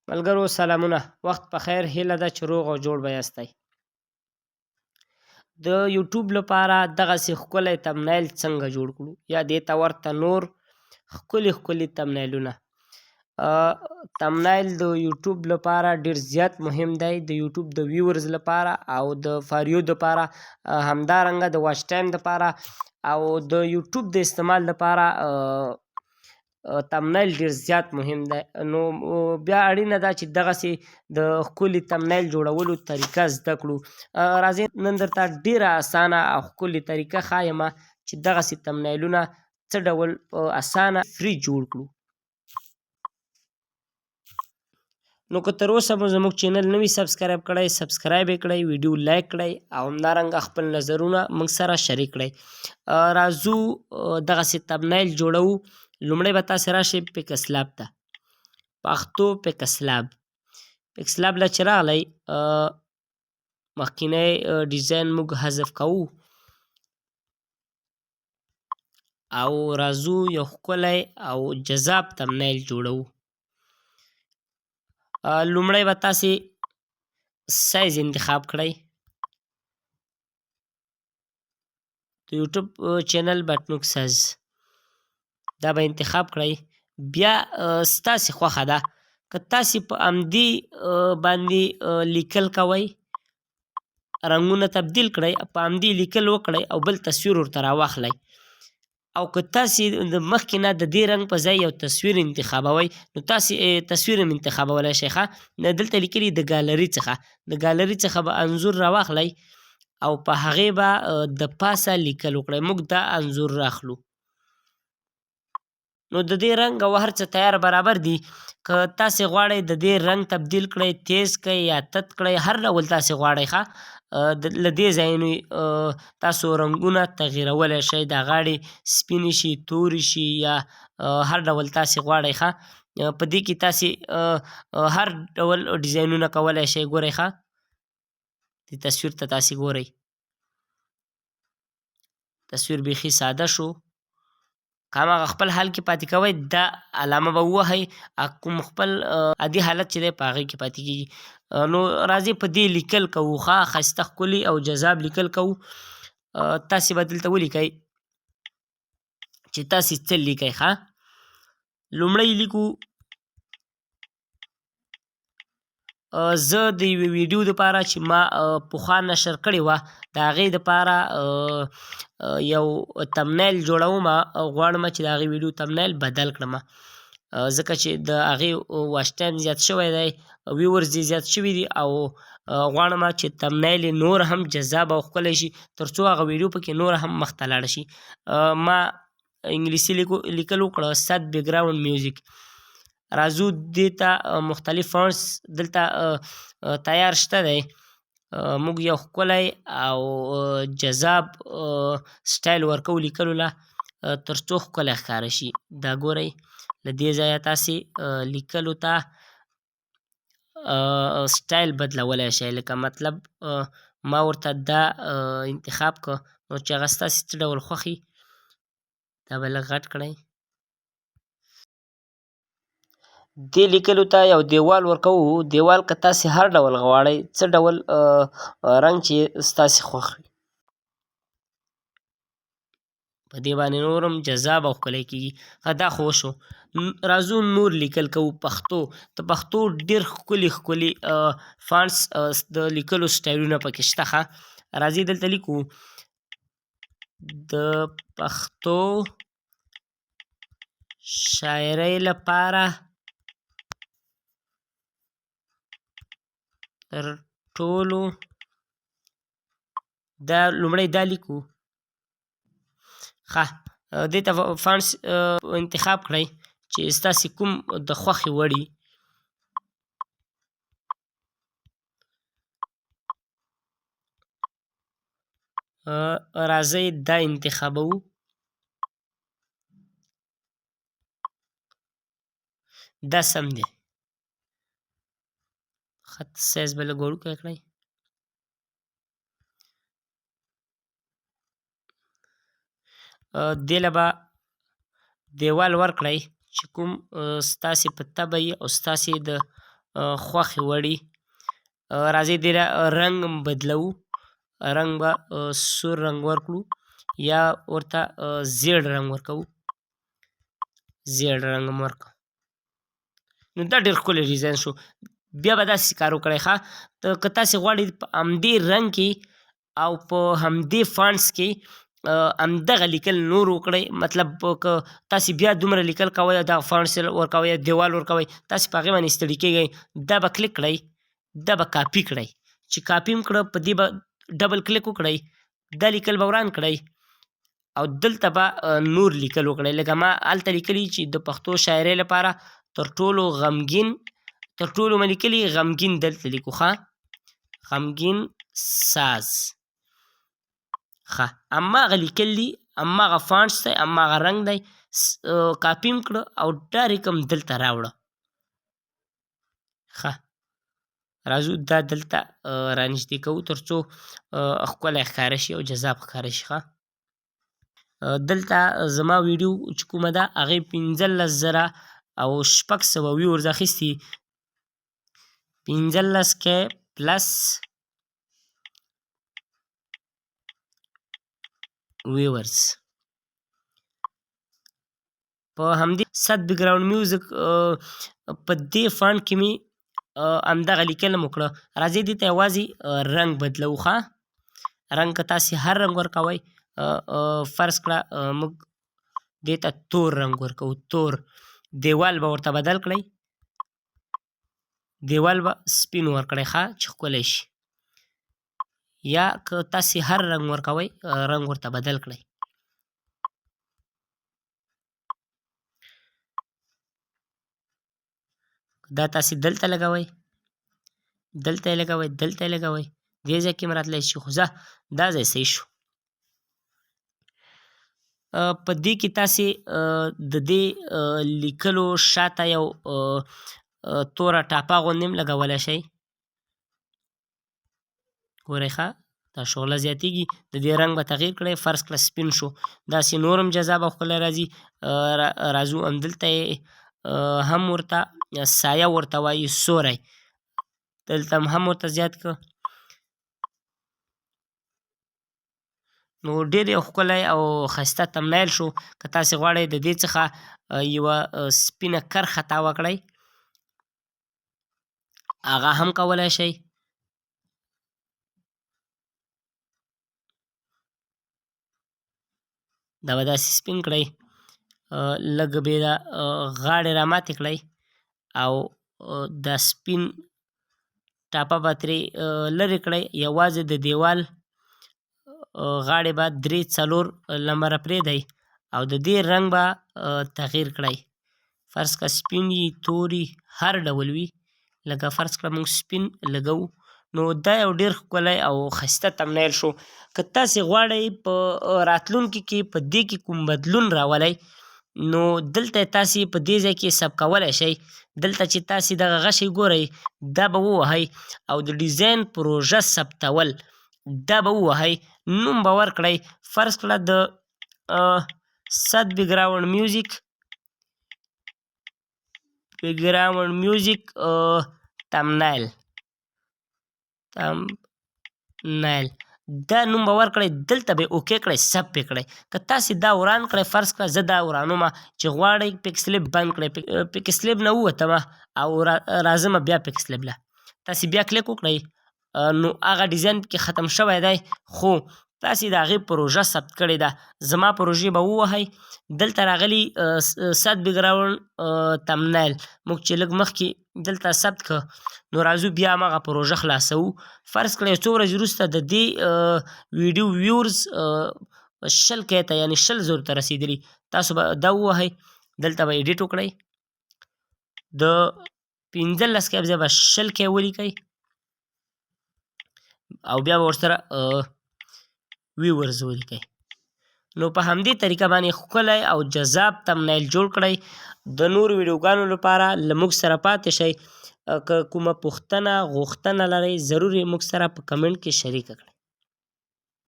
ملګرو سلامونه، وخت په خیر. هیله ده چې روغ او جوړ به یاستئ. د یوټیوب لپاره دغسې ښکلی تمنیل څنګه جوړ کړو، یا دې ته ورته نور ښکلي تمنیلونه. تمنیل د یوټیوب لپاره ډېر زیات مهم دی، د یوټیوب د ویورز لپاره او د فاریو دپاره، همدارنګه د واچ ټایم دپاره او د یوټیوب د استعمال دپاره تمنیل ډېر زیات مهم دی. نو بیا اړینه ده چې دغسې د ښکلي تمنیل جوړولو طریقه زده کړو. راځئ نن درته ډېره اسانه او ښکلې طریقه ښایمه چې دغسې تمنیلونه څه ډول په اسانه فري جوړ کړو. نو که تر اوسه مو زموږ چینل نه وي سبسکرایب کړی، سبسکرایب یې کړئ، ویډیو لایک کړئ او همدارنګه خپل نظرونه موږ سره شریک کړئ. راځو دغسې تمنیل جوړو. لومړی به تاسې راشئ پکس لاب ته، پښتو پکس لاب. پکس لاب له چې راغلی، مخکینی ډیزاین موږ حذف کوو او راځو یو ښکلی او جذاب تمنیل جوړو. لومړی به تاسې سایز انتخاب کړئ. د یوټیوب چینل بټنوک سایز دا به انتخاب کړئ. بیا ستاسې خوښه ده، که تاسې په همدې باندې لیکل کوئ، رنګونه تبدیل کړئ، په همدې لیکل وکړئ او بل تصویر ورته راواخلئ. او که تاسې د مخکې نه د دې رنګ په ځای یو تصویر انتخابوئ، نو تاسې تصویر هم انتخابولی شئ. دلته لیکلي د ګالري څخه به انځور راواخلئ او په هغې به د پاسه لیکل وکړئ. موږ دا انځور راخلو. نو د دې رنګ او هر څه تیار برابر دي. که تاسې غواړئ د دې رنګ تبدیل کړئ، تیز کړئ یا تت کړئ، هر ډول تاسې غواړئ. له دې ځایونو تاسو رنګونه تغییرولی شئ، دا غاړې سپینې شي، تورې شي، یا هر ډول تاسې غواړئ. په دې کې تاسې هر ډول ډیزاینونه کولی شئ. ګورئ دې تصویر ته تاسې ګورئ، تصویر بیخي ساده شو. که هماغه خپل حال کې پاتې کوئ، دا علامه به ووهئ، کوم خپل عادي حالت چې دی په هغې کې پاتې کېږي. نو راځئ په دې لیکل کوو، ښایسته ښکلي او جذاب لیکل کوو. تاسې به دلته ولیکئ چې تاسې څه لیکئ. لومړی لیکو زه د یوې ویډیو دپاره چې ما پخوا نشر کړې وه، د هغې دپاره یو تمنیل جوړومه. غواړمه چې د هغې ویډیو تمنیل بدل کړمه، ځکه چې د هغې واچ ټایم زیات شوی دی، ویورز یې زیات شوي دي، او غواړمه چې تمنیل یې نور هم جذاب او ښکلی شي، تر څو هغه ویډیو پکې نور هم مخته لاړه شي. ما انګلیسي لیکل وکړه، سد بیکګراونډ میوزیک. راځو دې ته مختلف فونټس دلته تیار شته دی. موږ یو ښکلی او جذاب سټایل ورکوو لیکلو له، تر څو ښکلی ښکاره شي. دا ګورئ، له دې ځایه تاسې لیکلو ته سټایل بدلولی شئ. لکه مطلب ما ورته دا انتخاب که، نو چې هغه ستاسې څه ډول خوښي، دا به لږ غټ کړئ. دې لیکلو ته یو دیوال ورکوو. دیوال که تاسې هر ډول غواړئ، څه ډول رنګ چې ستاسې خوښ وي، په دې باندې نور هم جذاب او ښکلی کېږي. دا خو وشو. راځو نور لیکل کوو. پښتو، د پښتو ډېر ښکلي فانټس د لیکلو سټایلونه پکې شته. راځئ دلته لیکو د پښتو شاعرۍ لپاره تر ټولو، دا لومړی دا لیکو. دې ته فانټس انتخاب کړئ چې ستاسې کوم د خوښې وړ وي. راځئ دا انتخابوو. دا سم دی. خط سایز به لږ وړوکی کړئ. دې له به دیوال ورکړئ چې کوم ستاسې په طبع وي او ستاسې د خوښې وړي. راځئ دې رنګ بدلوو. رنګ به سور رنګ ورکړو یا ورته زیړ رنګ ورکوو. زیړ رنګ هم ورکړو. نو دا ډېر ښکلی ډیزاین شو. بیا به داسې کار وکړئ ښه، که تاسې غواړئ په همدې رنګ کې او په همدې فانټس کې همدغه لیکل نور وکړئ. مطلب که تاسې بیا دومره لیکل کوئ او دغه فانټس ورکوئ، دیوال ورکوئ، تاسې په هغې باندې ستړي کېږئ. دا به کلیک کړئ، دا به کاپي کړئ. چې کاپي هم کړه، په دې به ډبل کلیک وکړئ، دا لیکل به وران کړئ او دلته به نور لیکل وکړئ. لکه ما هلته لیکلي چې د پښتو شاعرۍ لپاره تر ټولو غمګین، تر ټولو مې لیکلي غمګین، دلته لیکو ښه، غمګین ساز ښه. هماغه لیکل دي، هماغه فانټس دی، هماغه رنګ دی. کاپي هم کړه او ډایرکټ هم دلته راوړه ښه. راځو دا دلته رانږدې کوو تر څو ښکلی ښکاره شي او جذاب ښکاره شي ښه. دلته زما ویډیو چې کومه ده هغې 15,000 او 600 ویورز اخیستي. 15K پلس ویورز. په همدې ست بیکګراونډ میوزیک په دې فانټ کې مې همدغه لیکل هم وکړه. راځئ دې ته یوازې رنګ بدلوو ښه. رنګ که تاسې هر رنګ ورکوئ، فرض کړه موږ دې ته تور رنګ ورکوو، تور. دیوال به ورته بدل کړئ، دیوال به سپین ورکړئ ښه چې ښکلی شي. یا که تاسې هر رنګ ورکوئ، رنګ ورته بدل کړئ. دا تاسې دلته لګوئ، دلته یې لګوئ، دلته یې لګوئ، دې ځای کې هم راتلی شي، خو ځه دا ځای صحیح شو. په دې کې تاسې د دې لیکلو شاته یو توره ټاپه غوندې هم لګولی شئ. ګورئ ښه، دا شغله زیاتېږي. د دې رنګ به تغییر کړئ، فرض کړه سپین شو. داسې نور هم جذاب او ښکلی راځي. راځو همدلته یې هم ورته سایه ورته وایي، سوری. دلته هم ورته زیات کړه. نو ډېر یو ښکلی او ښایسته تمنیل شو. که تاسې غواړئ د دې څخه یوه سپینه کرښه تاوه کړئ، هغه هم کولی شئ. دا به داسې سپین کړئ، لږ بې دا غاړې را ماتې کړئ او دا سپین ټاپه به ترې لرې کړئ. یوازې د دیوال غاړې به 3-4 نمبره پرېږدئ او د دې رنګ به تغییر کړئ. فرض کړه سپین وي، تور وي، هر ډول وي. لکه فرض کړه موږ سپین لګوو. نو دا یو ډېر ښکلی او ښایسته تمنیل شو. که تاسې غواړئ په راتلونکي کې په دې کې کوم بدلون راولئ، نو دلته تاسې په دې ځای کې ثبتولی شئ. دلته چې تاسې دغه غشی ګورئ، دا به ووهئ او د ډیزاین پروژه ثبتول، دا به ووهئ، نوم به ورکړئ. فرض کړه د ست بیکګراونډ میوزیک تمنیل دا نوم به ورکړئ. دلته به اوکې کړئ، ثبت یې کړئ. که تاسې دا وران کړئ، فرض کړه زه دا ورانومه، چې غواړئ پکسلیب بند کړئ، پکسلیب نه ووتمه او راځمه بیا پکسلیب له، تاسې بیا کلیک وکړئ، نو هغه ډیزاین کې ختم شوی دی، خو تاسې د هغې پروژه ثبت کړې ده. زما پروژې به ووهئ، دلته راغلي ست بیکګراونډ تمنیل، موږ چې لږ مخکې دلته ثبت کړه، نو راځو بیا هماغه پروژه خلاصوو. فرض کړه یو څو ورځې وروسته د دې ویډیو ویورز 100K ته، یعنې 100,000 ته رسېدلي. تاسو به دا ووهئ، دلته به ایډیټ وکړئ، د 15K ځای به 100K ولیکئ او بیا به ورسره ویورز ولیکئ. نو په همدې طریقه باندې ښکلی او جذاب تمنیل جوړ کړئ. د نورو ویډیوګانو لپاره له موږ سره پاتې شئ. که کومه پوښتنه غوښتنه لرئ، ضرور یې موږ سره په کمنټ کې شریکه کړئ.